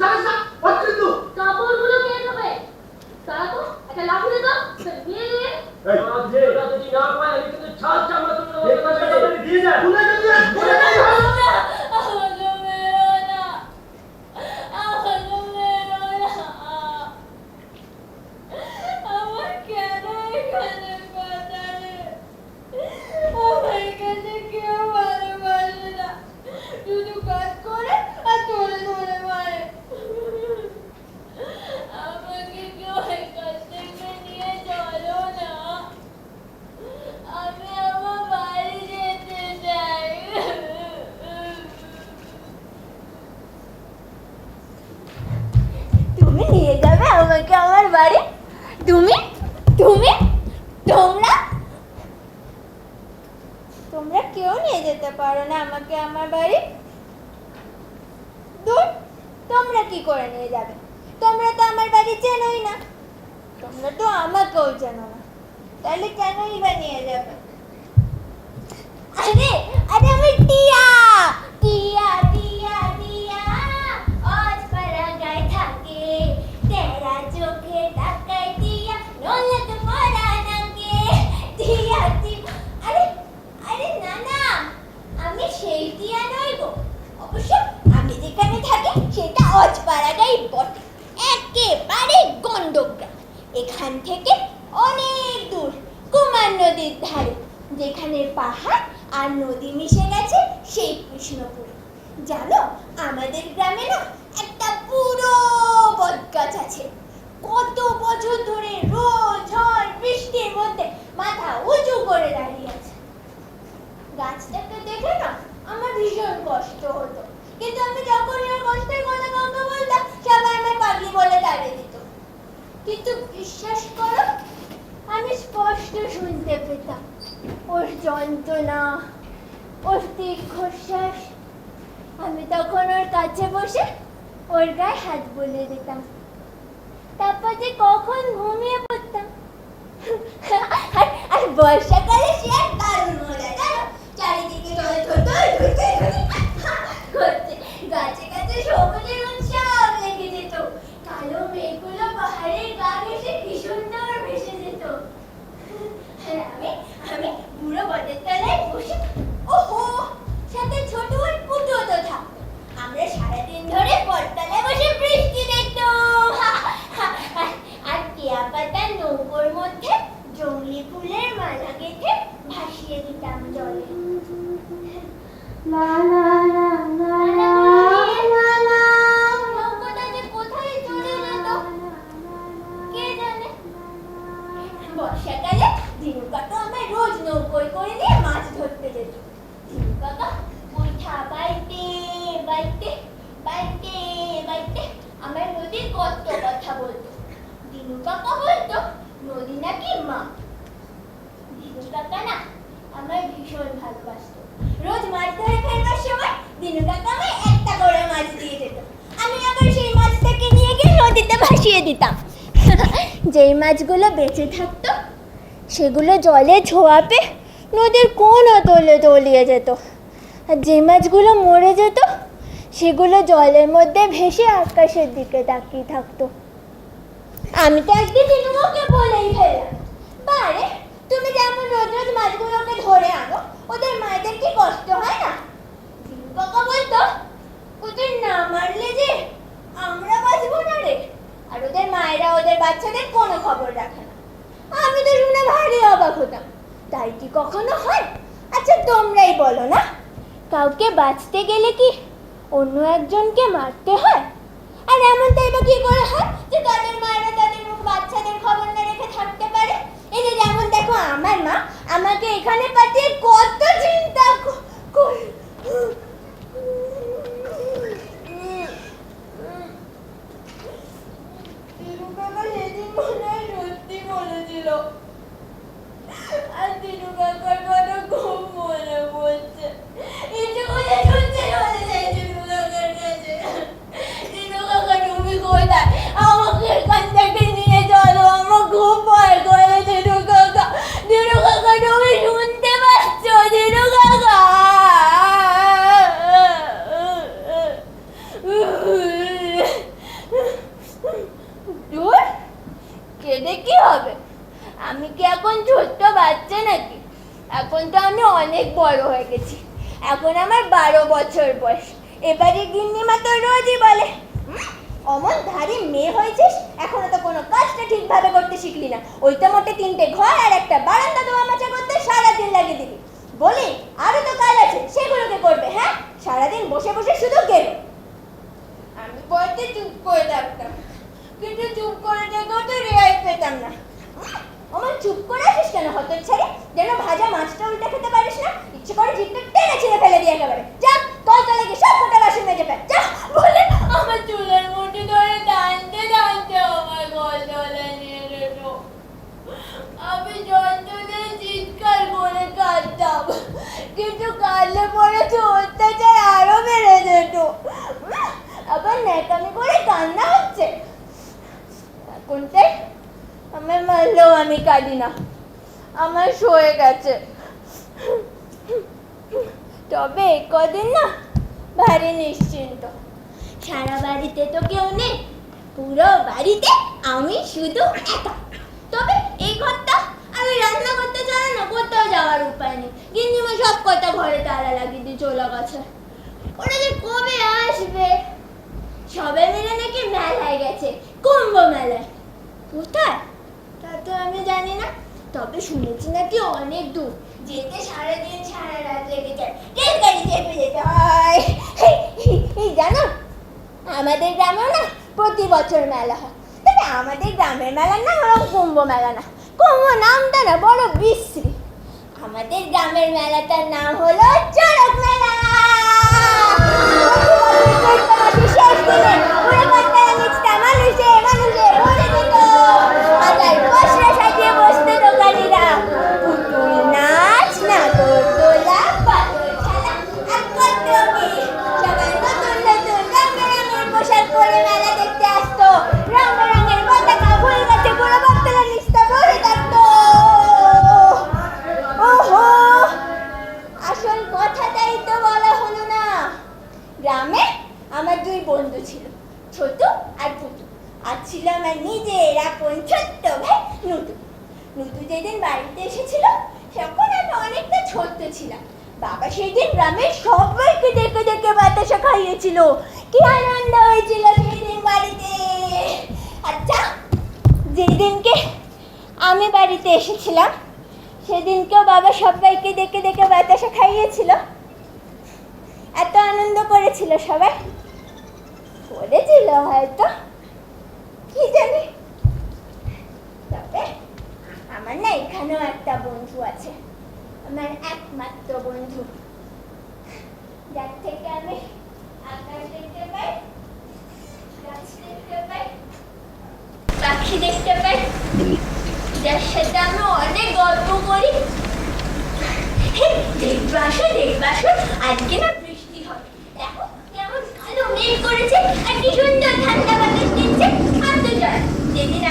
জানিস না হচ্ছে কিন্তু কাপড়গুলো কে দেবে? তারা তো একটা লাঠি দে তো নিয়ে নিয়ে এই যে যদি না পায় আমি কিন্তু ছাল চামড়া তুলে এই কথা দিয়ে যা ভুলে গেলি ভুলে গেলি আমাকে মেরো না, আমাকে মেরো না, আমার কেন এখানে পাঠালে? আমার কাছে কেউ ভালোবাসে না, শুধু কাজ করে আর ধরে ধরে মারে। আমাকে কেউ এখান থেকে নিয়ে চলো না, আমি আমার বাড়ি যেতে চাই। তুমি নিয়ে যাবে আমাকে আমার বাড়ি? তুমি তুমি তোমরা তোমরা কেউ নিয়ে যেতে পারো না আমাকে আমার বাড়ি? দূর, তোমরা কি করে নিয়ে যাবে? তোমরা তো আমার বাড়ি চেনোই না, তোমরা তো আমাকেও চেনো না, তাহলে কেনই বা নিয়ে যাবে? আরে আরে আমি টিয়া টিয়া টিয়া টিয়া আজ পারা গায়ে থাকে তেরা চোখে তাকায় টিয়া নলক পরা নাকে টিয়া টিয়া। আরে আরে না না, আমি সেই টিয়া নই গো। অবশ্য আমি যেখানে থাকি সেটা অজপাড়াগাই বটে, একেবারে গন্ডগ্রাম। এখান থেকে অনেক দূর কুমার নদীর ধারে, যেখানে পাহাড় আর নদী মিশে গেছে সেই কৃষ্ণপুরে। জানো আমাদের গ্রামে না একটা পুরো বটগাছ আছে, কত বছর ধরে রোজ ঝড় বৃষ্টির মধ্যে মাথা উঁচু করে দাঁড়িয়ে আছে। গাছটাকে দেখে না আমার ভীষণ কষ্ট হতো, কিন্তু আমি যখনই ওর কষ্টের কথা কাউকে বলতাম সবাই আমায় পাগলি বলে তাড়িয়ে দিত। কিন্তু বিশ্বাস করো, আমি স্পষ্ট শুনতে পেতাম ওর যন্ত্রণা, ওর দীর্ঘশ্বাস। আমি তখন ওর কাছে বসে ওর গায়ে হাত বুলিয়ে দিতাম, তারপর যে কখন ঘুমিয়ে পড়তাম। আর বর্ষাকালে সে আর দারুণ মজা, জানো, চারিদিকে জল করছে, গাছে গাছে সবুজের উৎসব লেগে যেত, কালো মেঘগুলো পাহাড়ের গা ঘেঁষে কি সুন্দর ভেসে যেত। আর আমি পুরো বটের তলায় বসে, ওহো, সাথে ছোট ওই পুটু তো থাকতো। আমরা সারাদিন ধরে বটতলায় বসে বৃষ্টি দেখতাম। আর কেয়া পাতার নৌকোর মধ্যে জংলি ফুলের মালা গেঁথে ভাসিয়ে দিতাম জলে। নৌকোটা যে কোথায় চলে যেত কে জানে। বর্ষাকালে দিনু কাকা আমায় রোজ নৌকোয় করে নিয়ে মাছ ধরতে যেত। দিনু কাকা বৈঠা বাইতে বাইতে বাইতে বাইতে আমার নদীর কত কথা বলতো। দিনু কাকা বলতো নদী নাকি মা। দিনু কাকা না আমার ভীষণ ভালোবাসতো। রোজ মাছ ধরে ফেলবার সময় দিনু কাকা আমায় একটা করে মাছ দিয়ে যেত, আমি আবার সেই মাছটাকে নিয়ে গিয়ে নদীতে ভাসিয়ে দিতাম। যেই মাছগুলো বেঁচে থাকতো সেগুলো জলে ছোঁয়াপে নদীর কোন তলে তলিয়ে যেত, আর যে মাছগুলো মরে যেত সেগুলো জলের মধ্যে ভেসে আকাশের দিকে তাকিয়ে থাকতো। আমি তো একদিন দিনুকে বলেই ফেললাম, বারে তুমি যেমন রোজ রোজ মাছগুলোকে ধরে আনো, ওদের মায়েদের কি কষ্ট হয় না? দিনু কাকা বলতো, ওদের না মারলে যে আমরা বাঁচবো না রে। আর ওদের মায়েরা ওদের বাচ্চাদের কোনো খবর রাখে না। আমি তো শুনে ভারী অবাক হতাম, তাই কি কখনো হয়? আচ্ছা তোমরাই বলো না, কাউকে বাঁচতে গেলে কি অন্য একজনকে মারতে হয়? আর এমনটাই বা কি করে হয় যে তাদের মায়েরা তাদের বাচ্চাদের খবর না রেখে থাকতে পারে? এই যে যেমন দেখো আমার মা আমাকে এখানে পাঠিয়ে কত চিন্তা করে। দিনু কাকা সেদিন মনে হয় সত্যি বলেছিল, আর দিনু কাকার কথা খুব মনে পড়ছে। ইচ্ছে করে ছুটতে চলে যাই দিনু কাকার কাছে। দিনু কাকা তুমি কোথায়? আমাকে এখান থেকে নিয়ে চলো, আমার খুব ভয় করে। দিনু কাকা তুমি শুনতে পাচ্ছ? দিনু কাকা বড় হয়ে গেছি, এখন আমার 12 বছর বয়স। এবারে গিন্নিমা তো রোজই বলে, অমন ধারি মেয়ে হয়েছিস, এখনো তো কোনো কাজটা ঠিকভাবে করতে শিখলি না। ওইটা মোটে 3টে ঘর আর একটা বারান্দা দোয়া মোছা করতে সারাদিন লাগিয়ে দিবি। বলি আরো তো কাজ আছে, সেগুলোকে করবে। হ্যাঁ, সারাদিন বসে বসে শুধু গেল। আমি বলতে চুপ করে থাকতাম, কিন্তু চুপ করে থেকেও তো রেয়াই পেতাম না। আমার চুপ করে আছিস কেন হতচ্ছাড়ি? যেন ভাজা মাছটা উল্টে খেতে পারিস না? ইচ্ছে করে জিভটা টেনে ছিঁড়ে ফেলে দিয়ে একেবারে। যা কলতলে গিয়ে সব কটা বাসন মেজে ফেল, যা। বলে আমার চুলের মুঠি ধরে টানতে টানতে আমার কলতলে নিয়ে যেত। আমি যন্ত্রণায় চিৎকার করে কাঁদতাম, কিন্তু কাঁদলে পরে তো অত্যাচার আরো বেড়ে যেত। আবার ন্যাকামি করে কান্না হচ্ছে। এখনটাই আমার মারলেও আমি কাঁদি না, আমার সয়ে গেছে। তবে কদিন না ভারী নিশ্চিন্ত। সারা বাড়িতে তো কেউ নেই, পুরো বাড়িতে আমি শুধু একা। তবে এই ঘরটা আমি রান্না করতে চাই না, কোথাও যাওয়ার উপায় নেই। গিন্নিমা সব কটা ঘরে তালা লাগিয়ে দিয়ে চলে গেছে। ওরা যে কবে আসবে? সবাই মিলে নাকি মেলায় গেছে, কুম্ভ মেলায়। কোথায় তা তো আমি জানি না, তবে শুনেছি নাকি অনেক দূর, যেতে সারাদিন সারা রাত লেগে যায়, রেল গাড়ি চেপে যেতে হয়। এই জানো, আমাদের গ্রামেও না প্রতি বছর মেলা হয়। তবে আমাদের গ্রামের মেলার নাম হলো কুম্ভ মেলা না। কুম্ভ নামটা না বড় বিশ্রী। আমাদের গ্রামের মেলাটার নাম হলো চড়ক মেলা। শেষ দিনে পুরো কলকাতা নিচটা মানুষে মানুষে ভরে যেত। মাথার পশরা সাজিয়ে বসতো দোকানিরা। পুতুল নাচ, নাগরদোলা, পাথর খেলা আর কত কি। সবাই নতুন নতুন রঙের পোশাক পরে মেলা দেখতে আসতো। রঙের পতাকা ফুল গাছে পুরো ভক্তরা নিচটা ভরে থাকতো। ওহো, আসল কথাটাই তো বলা হলো না। গ্রামে আমার 2 বন্ধু ছিল, ছোট আর পুটু। আর ছিল আমার নিজের আপন ছোট্ট ভাই নুটু। নুটু যেদিন বাড়িতে এসেছিল তখন আমি অনেকটা ছোট্ট ছিলাম। বাবা সেদিন গ্রামের সবাইকে ডেকে ডেকে বাতাসা খাইয়েছিল। কি আনন্দ হয়েছিল সেদিন বাড়িতে। আচ্ছা, যেদিনকে আমি বাড়িতে এসেছিলাম সেদিনকেও বাবা সবাইকে ডেকে ডেকে বাতাসা খাইয়েছিল। এত আনন্দ করেছিল সবাই, করেছিল হয়তো, কি জানি। তবে আমার না এখানেও একটা বন্ধু আছে, আমার একমাত্র বন্ধু, যার থেকে আমি আকাশ দেখতে পাই, গাছ দেখতে পাই, পাখি দেখতে পাই, যার সাথে আমি অনেক গল্প করি। দেখবে আসো, আজকে না বৃষ্টি হবে। দেখো কেমন কালো মেঘ করেছে আর কি সুন্দর ঠান্ডা বাতাস দিচ্ছে। আর তো চল, যেদিন